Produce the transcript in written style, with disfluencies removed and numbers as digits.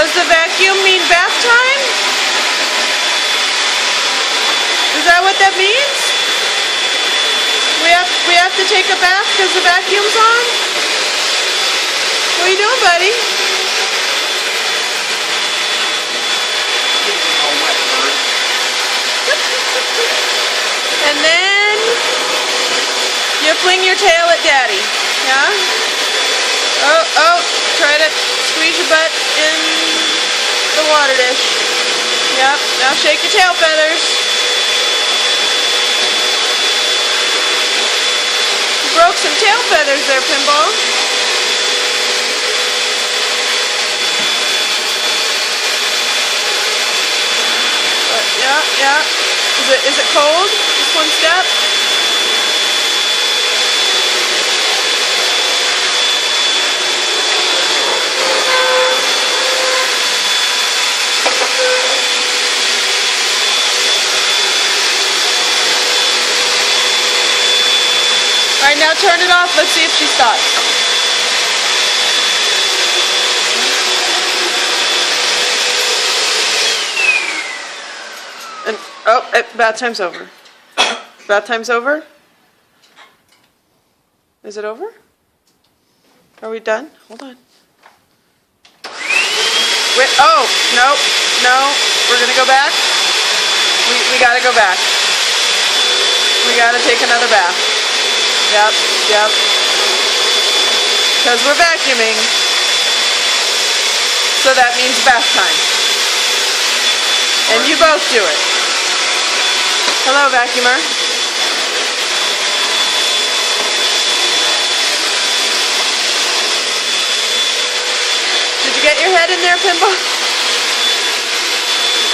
Does the vacuum mean bath time? Is that what that means? We have to take a bath because the vacuum's on? What are you doing, buddy? And then you fling your tail at Daddy. Yeah? Oh, try to squeeze your butt in the water dish. Yep, now shake your tail feathers. You broke some tail feathers there, Pinball. Yeah. Is it cold? Just one step. Alright, now turn it off. Let's see if she stops. And bath time's over. Bath time's over? Is it over? Are we done? Hold on. Wait, oh, no, we're gonna go back. We gotta go back. We gotta take another bath. Yep. Because we're vacuuming. So that means bath time. And you both do it. Hello, vacuumer. Did you get your head in there, Pinball?